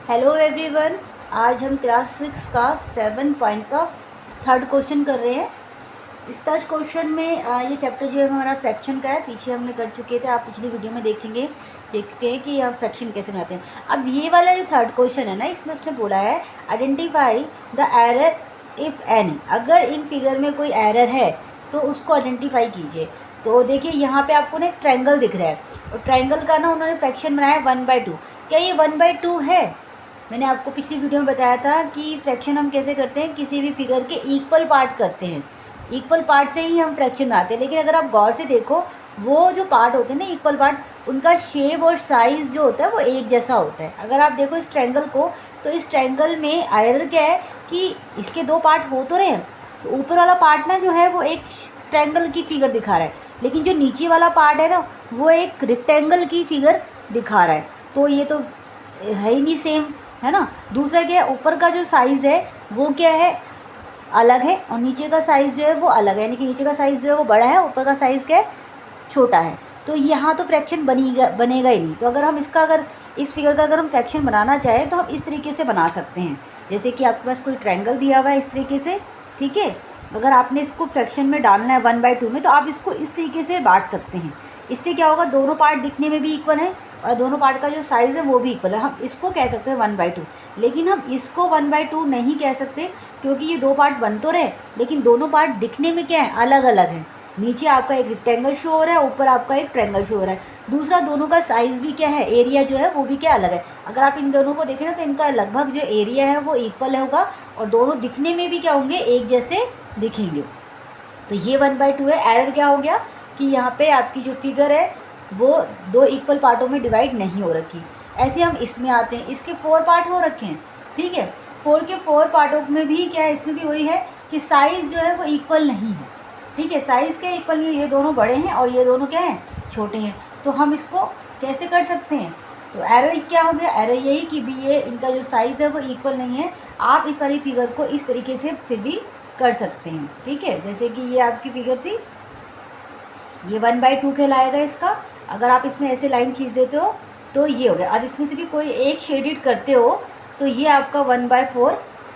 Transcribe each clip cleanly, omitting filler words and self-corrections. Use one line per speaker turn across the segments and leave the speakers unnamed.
Hello everyone. आज हम class 6 का 7 पॉइंट का थर्ड क्वेश्चन कर रहे हैं। इस थर्ड क्वेश्चन में ये चैप्टर जो है हमारा फ्रैक्शन का है। पीछे हमने कर चुके थे, आप पिछली वीडियो में देख चुके हैं कि हम फ्रैक्शन कैसे बनाते हैं। अब ये वाला जो थर्ड क्वेश्चन है ना, इसमें उसने बोला है identify the error if any. अगर इन फिगर में कोई एरर है तो उसको आइडेंटिफाई कीजिए। तो देखिए यहाँ पे आपको ना एक ट्रायंगल दिख रहा है और ट्रायंगल का ना उन्होंने फ्रैक्शन बनाया 1/2। क्या ये 1/2 है? मैंने आपको पिछली वीडियो में बताया था कि फ्रैक्शन हम कैसे करते हैं, किसी भी फिगर के इक्वल पार्ट करते हैं, इक्वल पार्ट से ही हम फ्रैक्शन बनाते हैं। लेकिन अगर आप गौर से देखो, वो जो पार्ट होते हैं ना इक्वल पार्ट, उनका शेप और साइज़ जो होता है वो एक जैसा होता है। अगर आप देखो इस ट्रायंगल को, तो इस ट्रायंगल में एरर क्या है कि इसके दो पार्ट हो तो रहे हैं। तो ऊपर वाला पार्ट ना जो है वो एक ट्रायंगल की फिगर दिखा रहा है, लेकिन जो नीचे वाला पार्ट है ना वो एक रेक्टेंगल की फिगर दिखा रहा है। तो ये तो है ही नहीं सेम, है ना। दूसरा क्या है, ऊपर का जो साइज़ है वो क्या है, अलग है, और नीचे का साइज़ जो है वो अलग है। यानी कि नीचे का साइज़ जो है वो बड़ा है, ऊपर का साइज़ क्या है, छोटा है। तो यहाँ तो फ्रैक्शन बनेगा ही नहीं। तो अगर इस फिगर का अगर हम फ्रैक्शन बनाना चाहें तो हम इस तरीके से बना सकते हैं। जैसे कि आपके पास कोई ट्रायंगल दिया हुआ है इस तरीके से, ठीक है। अगर आपने इसको फ्रैक्शन में डालना है 1/2 में, तो आप इसको इस तरीके से बांट सकते हैं। इससे क्या होगा, दोनों पार्ट दिखने में भी इक्वल है और दोनों पार्ट का जो साइज़ है वो भी इक्वल है। हम इसको कह सकते हैं 1/2, लेकिन हम इसको 1/2 नहीं कह सकते, क्योंकि ये दो पार्ट बन तो रहे लेकिन दोनों पार्ट दिखने में क्या है, अलग अलग है। नीचे आपका एक रेक्टेंगल शो हो रहा है, ऊपर आपका एक ट्रायंगल शो हो रहा है। दूसरा, दोनों का साइज़ भी क्या है, एरिया जो है वो भी क्या अलग है। अगर आप इन दोनों को देखें ना, तो इनका लगभग जो एरिया है वो इक्वल होगा और दोनों दिखने में भी क्या होंगे, एक जैसे दिखेंगे। तो ये 1/2 है। एरर क्या हो गया कि यहाँ पे आपकी जो फिगर है वो दो इक्वल पार्टों में डिवाइड नहीं हो रखी। ऐसे हम इसमें आते हैं, इसके 4 पार्ट हो रखे हैं, ठीक है। 4 के 4 पार्टों में भी क्या है, इसमें भी वही है कि साइज़ जो है वो इक्वल नहीं है, ठीक है। साइज़ क्या इक्वल नहीं है, ये दोनों बड़े हैं और ये दोनों क्या हैं, छोटे हैं। तो हम इसको कैसे कर सकते हैं, तो एरर क्या हो गया, एरर यही कि भी ये इनका जो साइज़ है वो इक्वल नहीं है। आप इस वाली फिगर को इस तरीके से फिर भी कर सकते हैं, ठीक है। जैसे कि ये आपकी फिगर थी, ये 1/2 कहलाएगा इसका। अगर आप इसमें ऐसे लाइन खींच देते हो तो ये हो गया। अब इसमें से भी कोई एक शेडिड करते हो तो ये आपका 1/4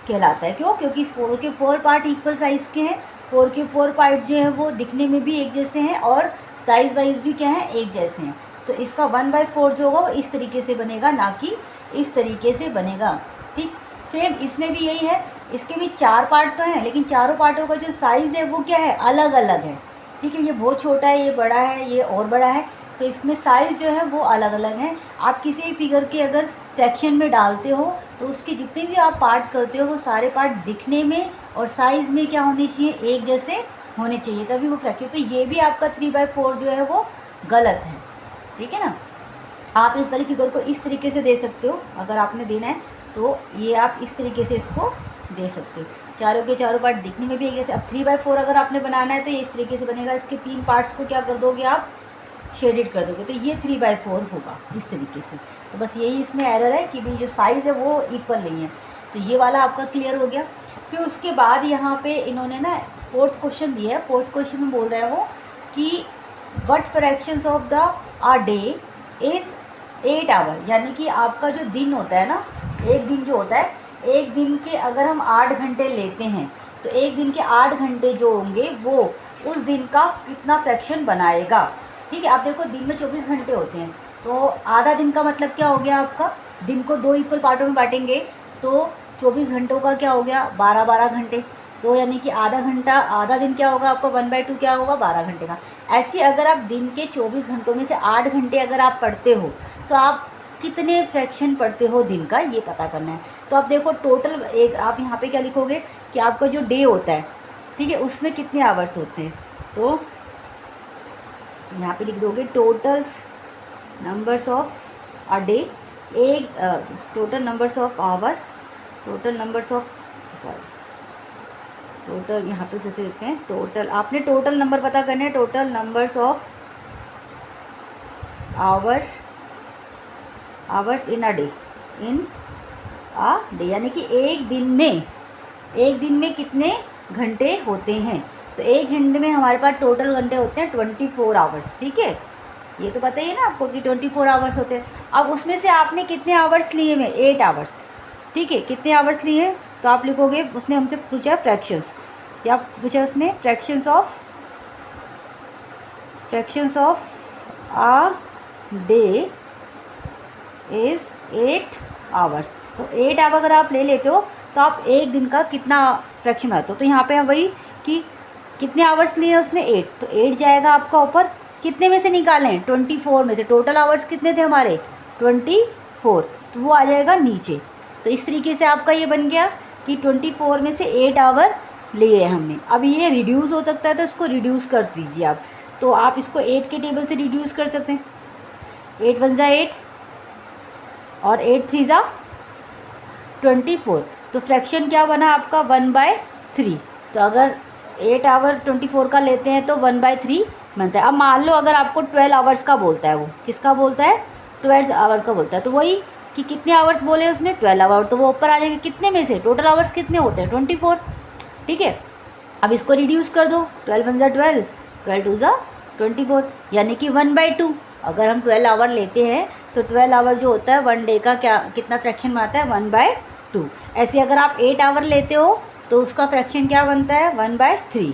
कहलाता है। क्यों? क्योंकि 4 के 4 पार्ट इक्वल साइज़ के हैं। 4 के 4 पार्ट जो हैं वो दिखने में भी एक जैसे हैं और साइज़ वाइज भी क्या है, एक जैसे हैं। तो इसका 1/4 जो होगा वो इस तरीके से बनेगा, ना कि इस तरीके से बनेगा, ठीक। सेम इसमें भी यही है। इसके भी 4 पार्ट तो हैं, लेकिन चारों पार्टों का जो साइज़ है वो क्या है, अलग अलग है, ठीक है। ये बहुत छोटा है, ये बड़ा है, ये और बड़ा है। तो इसमें साइज़ जो है वो अलग अलग हैं। आप किसी भी फिगर के अगर फ्रैक्शन में डालते हो तो उसके जितने भी आप पार्ट करते हो वो सारे पार्ट दिखने में और साइज़ में क्या होने चाहिए, एक जैसे होने चाहिए, तभी वो फ्रैक्शन। तो ये भी आपका 3/4 जो है वो गलत है, ठीक है ना। आप इस वाली फिगर को इस तरीके से दे सकते हो, अगर आपने देना है तो ये आप इस तरीके से इसको दे सकते हो। चारों के चारों पार्ट दिखने में भी एक जैसे। अब 3/4 अगर आपने बनाना है तो ये इस तरीके से बनेगा। इसके 3 पार्ट्स को क्या कर दोगे आप, शेडेड कर दोगे, तो ये 3/4 होगा इस तरीके से। तो बस यही इसमें एरर है कि भाई जो साइज़ है वो इक्वल नहीं है। तो ये वाला आपका क्लियर हो गया। फिर उसके बाद यहाँ पे इन्होंने ना 4th क्वेश्चन दिया है। 4th क्वेश्चन में बोल रहा है वो कि what fractions of the a day is 8 hour. यानी कि आपका जो दिन होता है ना, एक दिन जो होता है, एक दिन के अगर हम 8 घंटे लेते हैं तो एक दिन के 8 घंटे जो होंगे वो उस दिन का कितना फ्रैक्शन बनाएगा, ठीक है। आप देखो दिन में 24 घंटे होते हैं, तो आधा दिन का मतलब क्या हो गया, आपका दिन को 2 इक्वल पार्टों में बांटेंगे तो 24 घंटों का क्या हो गया, 12 घंटे। तो यानी कि आधा घंटा, आधा दिन क्या होगा आपका, 1/2 क्या होगा, 12 घंटे का। ऐसे अगर आप दिन के 24 घंटों में से 8 घंटे अगर आप पढ़ते हो तो आप कितने फ्रैक्शन पढ़ते हो दिन का, ये पता करना है। तो आप देखो टोटल एक आप यहाँ पे क्या लिखोगे कि आपका जो डे होता है, ठीक है, उसमें कितने आवर्स होते हैं। तो यहाँ पे लिख दोगे totals numbers of a day, एक total numbers of hour, total numbers of total यहाँ पे जैसे लिखते हैं टोटल, आपने टोटल नंबर पता करना है, total numbers of hours in a day, in a day, यानी कि एक दिन में कितने घंटे होते हैं। तो एक घंटे में हमारे पास टोटल घंटे होते हैं 24 आवर्स, ठीक है। ये तो पता ही है ना आपको कि 24 आवर्स होते हैं। अब उसमें से आपने कितने आवर्स लिए हुए, 8 आवर्स, ठीक है, कितने आवर्स लिए हैं, तो आप लिखोगे, उसने हमसे पूछा फ्रैक्शंस, क्या पूछा उसने, fractions of a day is 8 hours. तो 8 आवर अगर आप ले लेते हो तो आप एक दिन का कितना फ्रैक्शन बनाते हो, तो यहाँ पे हम वही कि कितने आवर्स लिए उसने 8, तो 8 जाएगा आपका ऊपर, कितने में से निकालें, 24 में से, टोटल आवर्स कितने थे हमारे 24, तो वो आ जाएगा नीचे। तो इस तरीके से आपका ये बन गया कि 24 में से 8 आवर लिए हमने। अब ये रिड्यूस हो सकता है तो इसको रिड्यूस कर दीजिए आप, तो आप इसको 8 के टेबल से रिड्यूस कर सकते हैं। 8 वन ज़ा 8 और 8 थ्री ज़ा 24, तो फ्रैक्शन क्या बना आपका 1/3। तो अगर 8 आवर 24 का लेते हैं तो 1/3 बनता है। अब मान लो अगर आपको 12 आवर्स का बोलता है, वो किसका बोलता है, 12 आवर का बोलता है, तो वही कि कितने आवर्स बोले उसने, 12 आवर, तो वो ऊपर आ जाएंगे कितने में से, टोटल आवर्स कितने होते हैं 24, ठीक है। अब इसको रिड्यूस कर दो, 12 वन ज़ा 12, 12 टू ज़ा 24, यानी कि 1/2। अगर हम 12 आवर लेते हैं तो 12 आवर जो होता है 1 डे का क्या कितना फ्रैक्शन बनता है, 1/2। ऐसे अगर आप 8 आवर लेते हो तो उसका फ्रैक्शन क्या बनता है, 1/3।